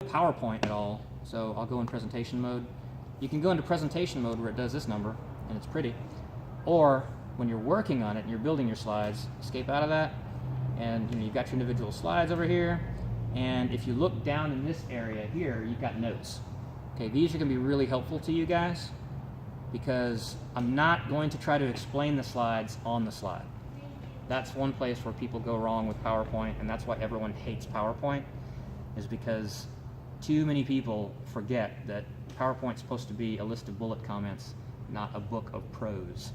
PowerPoint at all, so I'll go in presentation mode. You can go into presentation mode where it does this number, and it's pretty. Or when you're working on it and you're building your slides, escape out of that, and you've got your individual slides over here. And if you look down in this area here, you've got notes. Okay, these are going to be really helpful to you guys because I'm not going to try to explain the slides on the slide. That's one place where people go wrong with PowerPoint, and that's why everyone hates PowerPoint, is because too many people forget that PowerPoint's supposed to be a list of bullet comments, not a book of prose.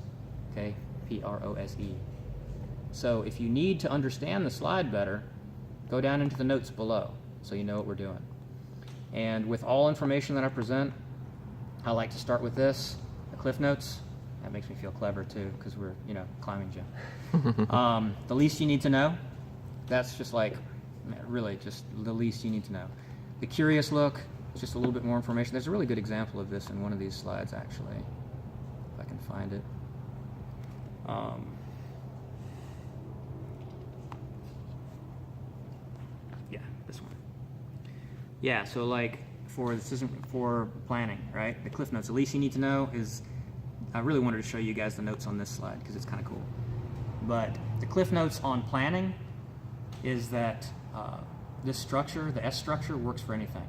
Okay, P-R-O-S-E. So if you need to understand the slide better, go down into the notes below so you know what we're doing. And with all information that I present, I like to start with this, the Cliff Notes. That makes me feel clever too, because we're, climbing gym. The least you need to know, that's just like, really just the least you need to know. The curious look, just a little bit more information. There's a really good example of this in one of these slides, actually, if I can find it. Yeah, this one. Yeah, so like this isn't for planning, right? The Cliff Notes. The least you need to know is, I really wanted to show you guys the notes on this slide because it's kind of cool. But the Cliff Notes on planning is that this structure, the S structure, works for anything,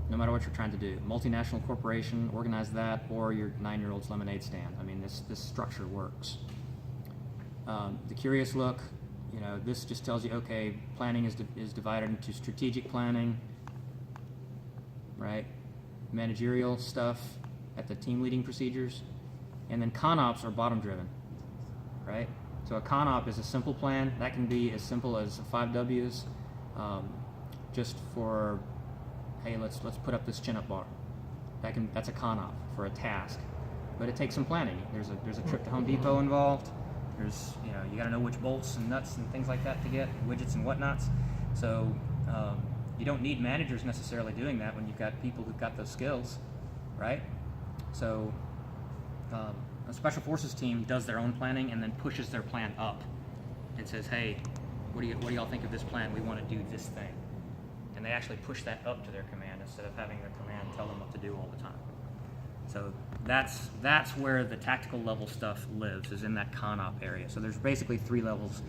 no matter what you're trying to do. Multinational corporation, organize that, or your 9-year-old's lemonade stand. I mean, this structure works. The curious look, this just tells you, okay, planning is divided into strategic planning, right? Managerial stuff at the team leading procedures, and then con-ops are bottom driven, right? So a con-op is a simple plan. That can be as simple as 5 W's, just for, hey, let's put up this chin-up bar. That's a con-op for a task, but it takes some planning. There's a trip to Home Depot involved. There's you got to know which bolts and nuts and things like that to get, widgets and whatnots. So you don't need managers necessarily doing that when you've got people who've got those skills, right? So a special forces team does their own planning and then pushes their plan up and says, hey, what do y'all think of this plan? We want to do this thing. And they actually push that up to their command instead of having their command tell them what to do all the time. So that's where the tactical level stuff lives, is in that con-op area. So there's basically 3 levels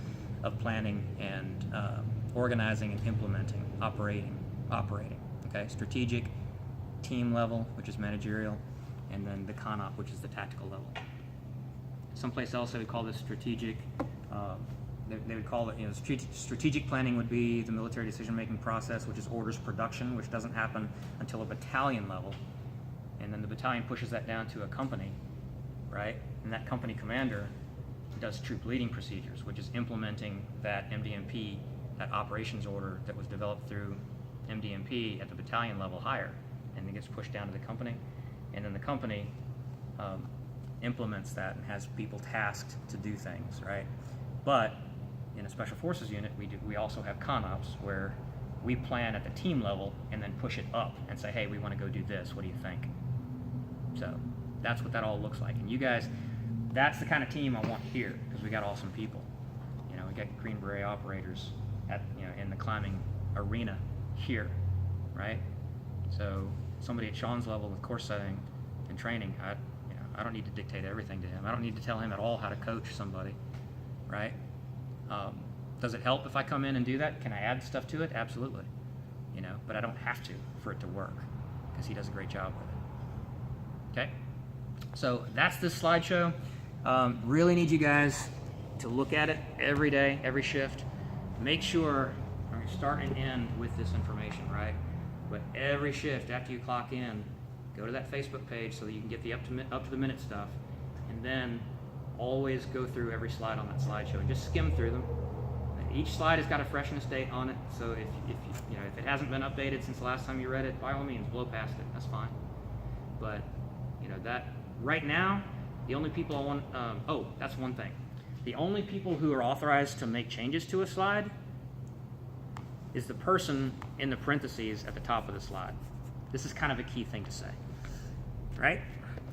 of planning and organizing and implementing, operating. Okay, strategic, team level, which is managerial, and then the con-op, which is the tactical level. Someplace else they would call this strategic. They would call it, strategic planning would be the military decision-making process, which is orders production, which doesn't happen until a battalion level. And then the battalion pushes that down to a company, right? And that company commander does troop leading procedures, which is implementing that MDMP, that operations order that was developed through MDMP at the battalion level higher, and it gets pushed down to the company. And then the company implements that and has people tasked to do things, right? But in a special forces unit, we also have con-ops where we plan at the team level and then push it up and say, hey, we want to go do this. What do you think? So that's what that all looks like. And you guys, that's the kind of team I want here, because we got awesome people. We got Green Beret operators at in the climbing arena here, right? So somebody at Sean's level with course setting and training, I don't need to dictate everything to him. I don't need to tell him at all how to coach somebody, right? Does it help if I come in and do that? Can I add stuff to it? Absolutely. But I don't have to for it to work, because he does a great job with it. Okay? So that's this slideshow. Really need you guys to look at it every day, every shift. Make sure you start and end with this information, right? But every shift after you clock in, go to that Facebook page so that you can get the up to the minute stuff, and then always go through every slide on that slideshow and just skim through them. Each slide has got a freshness date on it, so if it hasn't been updated since the last time you read it, by all means blow past it. That's fine. But that right now, the only people I want. That's one thing. The only people who are authorized to make changes to a slide is the person in the parentheses at the top of the slide. This is kind of a key thing to say, right?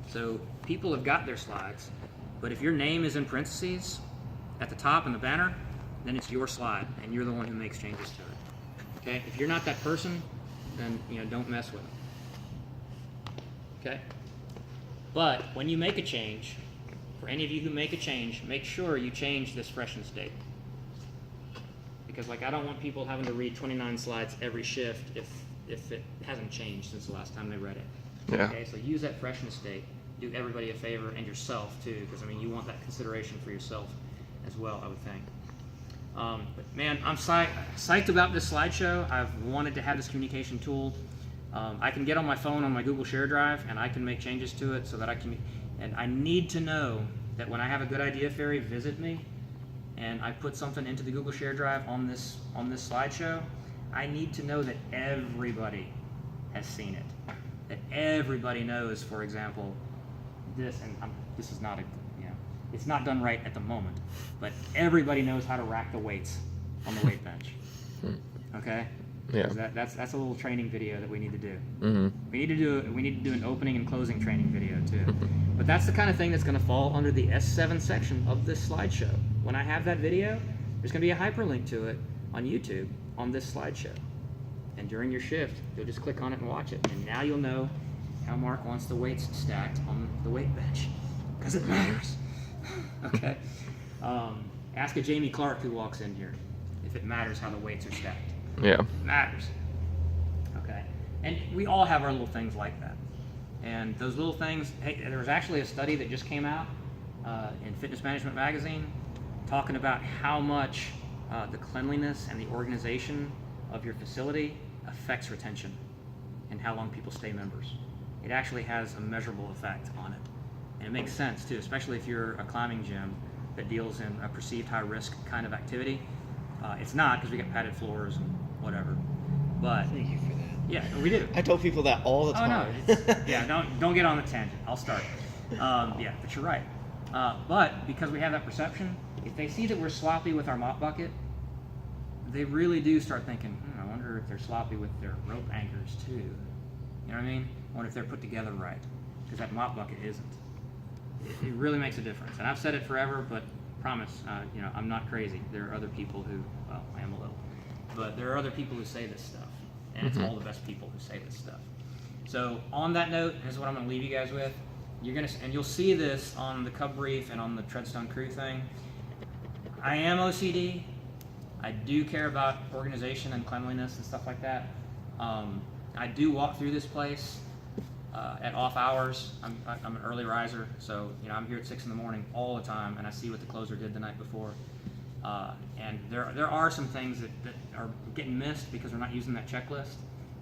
So people have got their slides, but if your name is in parentheses at the top in the banner, then it's your slide, and you're the one who makes changes to it. Okay? If you're not that person, then don't mess with them. Okay? But when you make a change, for any of you who make a change, make sure you change this freshen state. Because I don't want people having to read 29 slides every shift if it hasn't changed since the last time they read it. Yeah. Okay, so use that freshen state. Do everybody a favor and yourself too, because you want that consideration for yourself as well, I would think. But man, I'm psyched about this slideshow. I've wanted to have this communication tool. I can get on my phone on my Google Share Drive and I can make changes to it so that I can, and I need to know that when I have a good idea fairy visit me and I put something into the Google Share Drive on this slideshow, I need to know that everybody has seen it. That everybody knows, for example, this, and this is not it's not done right at the moment, but everybody knows how to rack the weights on the weight bench. Okay? Yeah. That's a little training video that we need to do. Mm-hmm. We need to do an opening and closing training video too. But that's the kind of thing that's going to fall under the S7 section of this slideshow. When I have that video, there's going to be a hyperlink to it on YouTube on this slideshow. And during your shift, you'll just click on it and watch it. And now you'll know how Mark wants the weights stacked on the weight bench, because it matters. Okay? Ask a Jamie Clark who walks in here if it matters how the weights are stacked. Yeah. It matters. Okay? And we all have our little things like that. And those little things, hey, there was actually a study that just came out in Fitness Management Magazine talking about how much the cleanliness and the organization of your facility affects retention and how long people stay members. It actually has a measurable effect on it. And it makes sense too, especially if you're a climbing gym that deals in a perceived high risk kind of activity. It's not, because we got padded floors and whatever. But Thank you for that. yeah, we do. I tell people that all the Oh time. no, yeah, don't get on the tangent. I'll start. Yeah, but you're right. But because we have that perception, if they see that we're sloppy with our mop bucket, they really do start thinking, I wonder if they're sloppy with their rope anchors too. You know what I mean? I wonder if they're put together right, because that mop bucket isn't. It really makes a difference. And I've said it forever, but promise, I'm not crazy. There are other people who, well, I am a little, but there are other people who say this stuff, and it's all the best people who say this stuff. So on that note, here's what I'm going to leave you guys with. And you'll see this on the Cub Brief and on the Treadstone Crew thing. I am OCD. I do care about organization and cleanliness and stuff like that. I do walk through this place at off hours. I'm an early riser, so I'm here at 6 in the morning all the time, and I see what the closer did the night before. And there are some things that are getting missed because we're not using that checklist.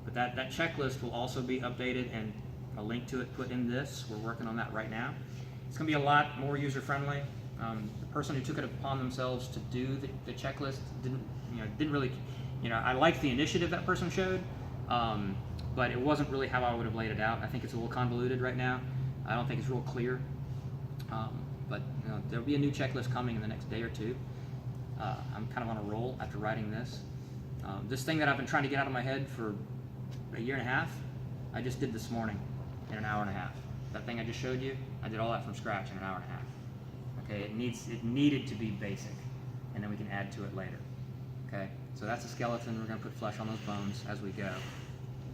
But that checklist will also be updated and a link to it put in this. We're working on that right now. It's going to be a lot more user friendly. The person who took it upon themselves to do the checklist didn't really, I liked the initiative that person showed, but it wasn't really how I would have laid it out. I think it's a little convoluted right now. I don't think it's real clear. But there'll be a new checklist coming in the next day or two. I'm kind of on a roll after writing this. This thing that I've been trying to get out of my head for a year and a half, I just did this morning in an hour and a half. That thing I just showed you, I did all that from scratch in an hour and a half. Okay, it needed to be basic, and then we can add to it later. Okay, so that's a skeleton. We're going to put flesh on those bones as we go,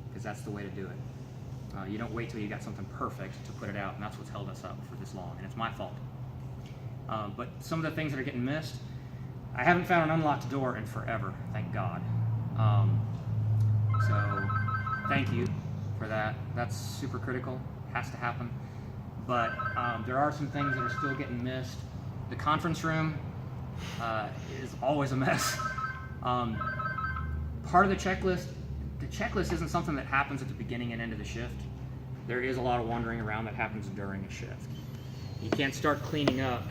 because that's the way to do it. You don't wait till you got something perfect to put it out, and that's what's held us up for this long, and it's my fault. But some of the things that are getting missed, I haven't found an unlocked door in forever, thank God. So thank you for that. That's super critical, has to happen. But there are some things that are still getting missed. The conference room is always a mess. Part of the checklist isn't something that happens at the beginning and end of the shift. There is a lot of wandering around that happens during a shift. You can't start cleaning up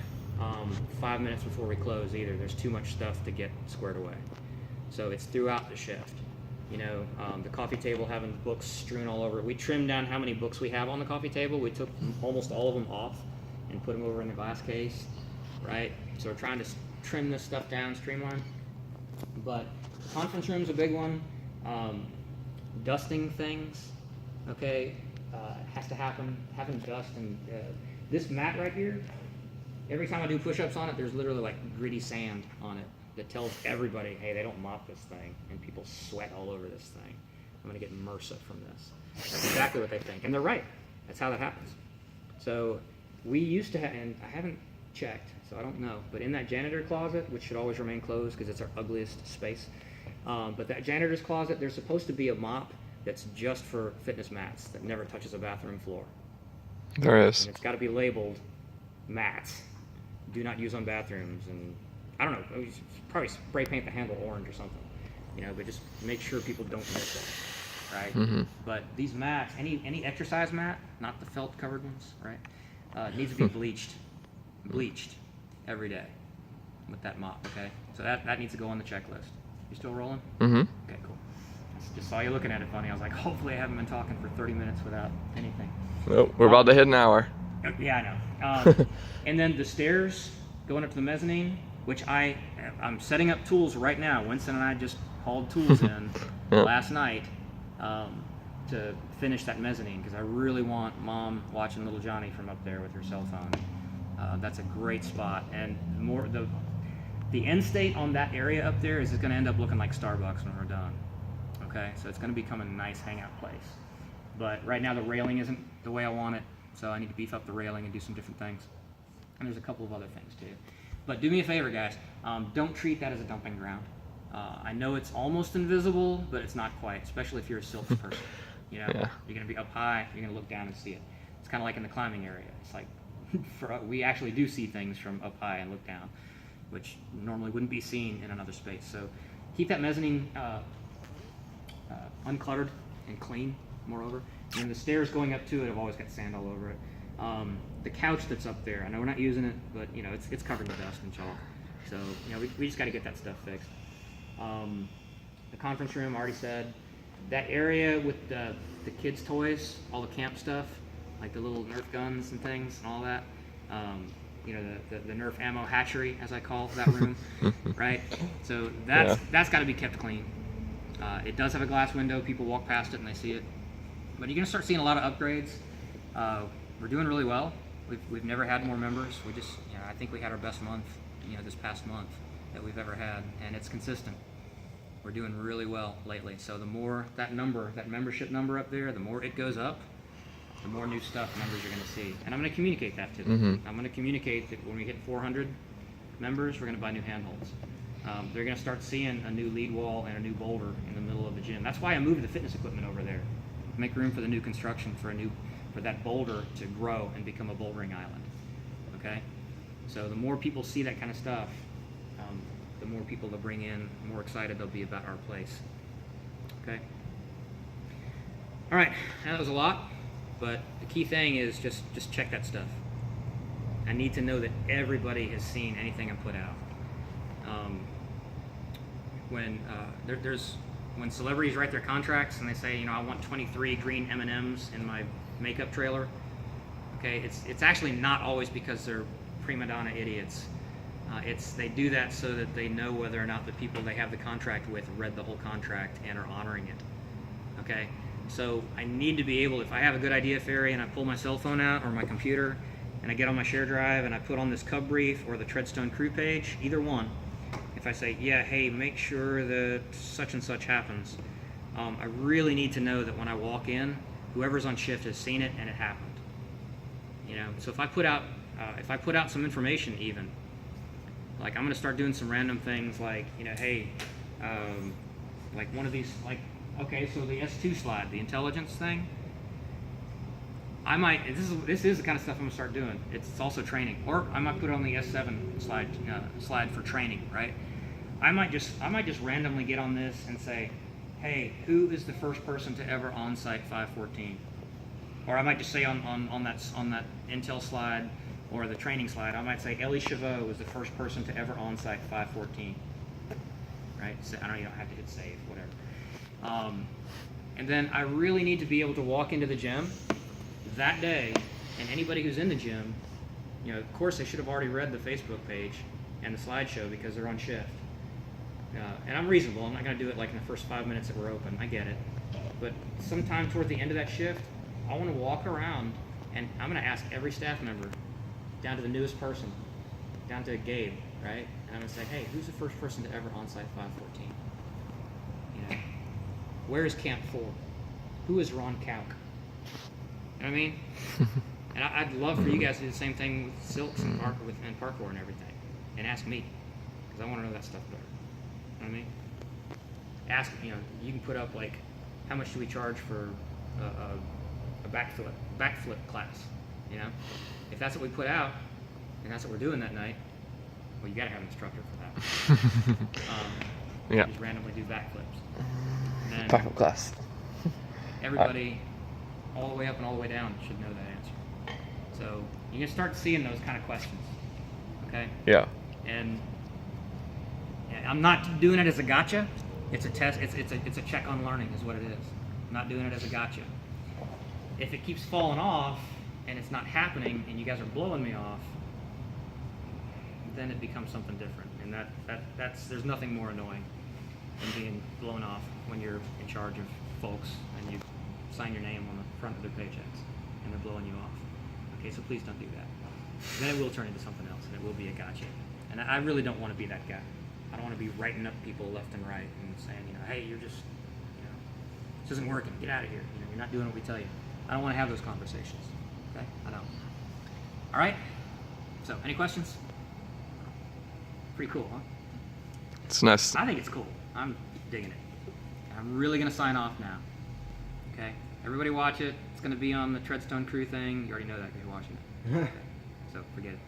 5 minutes before we close either. There's too much stuff to get squared away. So it's throughout the shift. The coffee table having books strewn all over it. We trimmed down how many books we have on the coffee table. We took almost all of them off and put them over in the glass case, right? So we're trying to trim this stuff down, streamline. But the conference room's a big one. Dusting things, okay, has to happen. Having dust and this mat right here, every time I do push-ups on it, there's literally like gritty sand on it that tells everybody, hey, they don't mop this thing, and people sweat all over this thing. going to get MRSA from this. That's exactly what they think. And they're right. That's how that happens. So we used to have, and I haven't checked, so I don't know, but in that janitor closet, which should always remain closed because it's our ugliest space, but that janitor's closet, there's supposed to be a mop that's just for fitness mats that never touches a bathroom floor. There is. And it's got to be labeled mats. Do not use on bathrooms. And I don't know, probably spray paint the handle orange or something, you know, but just make sure people don't miss it, right? Mm-hmm. But these mats, any exercise mat, not the felt covered ones, right, needs to be bleached every day with that mop, okay? So that needs to go on the checklist. You still rolling? Mm-hmm. Okay, cool. Just saw you looking at it funny. I was like, hopefully I haven't been talking for 30 minutes without anything. Nope, we're about to hit an hour. Yeah, I know. And then the stairs going up to the mezzanine, which I'm setting up tools right now. Winston and I just hauled tools in last night to finish that mezzanine because I really want Mom watching little Johnny from up there with her cell phone. That's a great spot. And the end state on that area up there is it's going to end up looking like Starbucks when we're done. Okay, so it's going to become a nice hangout place. But right now the railing isn't the way I want it, so I need to beef up the railing and do some different things. And there's a couple of other things too. But do me a favor, guys. Don't treat that as a dumping ground. I know it's almost invisible, but it's not quite, especially if you're a silks person. You know, Yeah. You're going to be up high, you're going to look down and see it. It's kind of like in the climbing area. It's like, we actually do see things from up high and look down, which normally wouldn't be seen in another space. So keep that mezzanine uncluttered and clean, moreover. And the stairs going up to it have always got sand all over it. The couch that's up there, I know we're not using it, but you know it's covered with dust and chalk. So you know we just got to get that stuff fixed. The conference room, already said. That area with the kids' toys, all the camp stuff, like the little Nerf guns and things and all that. You know, the Nerf ammo hatchery, as I call that room, right? So that's got to be kept clean. It does have a glass window. People walk past it and they see it. But you're going to start seeing a lot of upgrades. We're doing really well. We've never had more members. We just, you know, I think we had our best month, you know, this past month that we've ever had, and it's consistent. We're doing really well lately. So the more that membership number up there, the more it goes up, the more new stuff members are going to see. And I'm going to communicate that to them. Mm-hmm. I'm going to communicate that when we hit 400 members, we're going to buy new handholds. They're going to start seeing a new lead wall and a new boulder in the middle of the gym. That's why I moved the fitness equipment over there. Make room for the new construction for that boulder to grow and become a bouldering island. Okay? So the more people see that kind of stuff, the more people they'll bring in, the more excited they'll be about our place. Okay? All right, that was a lot, but the key thing is just check that stuff. I need to know that everybody has seen anything I put out. When celebrities write their contracts and they say, you know, I want 23 green M&Ms in my makeup trailer, okay, it's actually not always because they're prima donna idiots. They do that so that they know whether or not the people they have the contract with read the whole contract and are honoring it. Okay, so I need to be able, if I have a good idea, Ferry, and I pull my cell phone out or my computer and I get on my share drive and I put on this Cub Brief or the Treadstone crew page, either one, if I say, yeah, hey, make sure that such and such happens, I really need to know that when I walk in, whoever's on shift has seen it and it happened. You know, so if I put out some information, even like I'm going to start doing some random things like, you know, hey, like one of these, like, okay, so the S2 slide, the intelligence thing, I might, this is the kind of stuff I'm going to start doing. It's also training, or I might put it on the S7 slide for training, right? I might just randomly get on this and say, hey, who is the first person to ever on-site 514? Or I might just say on that Intel slide or the training slide, I might say Elie Chavot was the first person to ever on-site 514. Right? So you don't have to hit save, whatever. And then I really need to be able to walk into the gym that day, and anybody who's in the gym, you know, of course they should have already read the Facebook page and the slideshow because they're on shift. And I'm reasonable. I'm not going to do it like in the first 5 minutes that we're open. I get it. But sometime toward the end of that shift, I want to walk around and I'm going to ask every staff member, down to the newest person, down to Gabe, right? And I'm going to say, hey, who's the first person to ever on-site 514? You know, Where is Camp 4? Who is Ron Kauk? You know what I mean? And I'd love for you guys to do the same thing with silks and parkour and everything, and ask me, because I want to know that stuff better. You know what I mean? Ask, you know, you can put up like, how much do we charge for a backflip class? You know, if that's what we put out, and that's what we're doing that night, well, you gotta have an instructor for that. Yeah. Just randomly do backflips. And then Backflip class. everybody, all the way up and all the way down, should know that answer. So you can start seeing those kind of questions. Okay. Yeah. And I'm not doing it as a gotcha. It's a test. It's a check on learning, is what it is. I'm not doing it as a gotcha. If it keeps falling off and it's not happening, and you guys are blowing me off, then it becomes something different. And that's there's nothing more annoying than being blown off when you're in charge of folks and you sign your name on the front of their paychecks and they're blowing you off. Okay, so please don't do that. Then it will turn into something else, and it will be a gotcha. And I really don't want to be that guy. I don't want to be writing up people left and right and saying, you know, hey, you're just, you know, this isn't working. Get out of here. You know, you're not doing what we tell you. I don't want to have those conversations. Okay, I don't. All right. So, any questions? Pretty cool, huh? It's nice. I think it's cool. I'm digging it. I'm really gonna sign off now. Okay, everybody watch it. It's gonna be on the Treadstone Crew thing. You already know that because you're watching it. Okay. So forget it.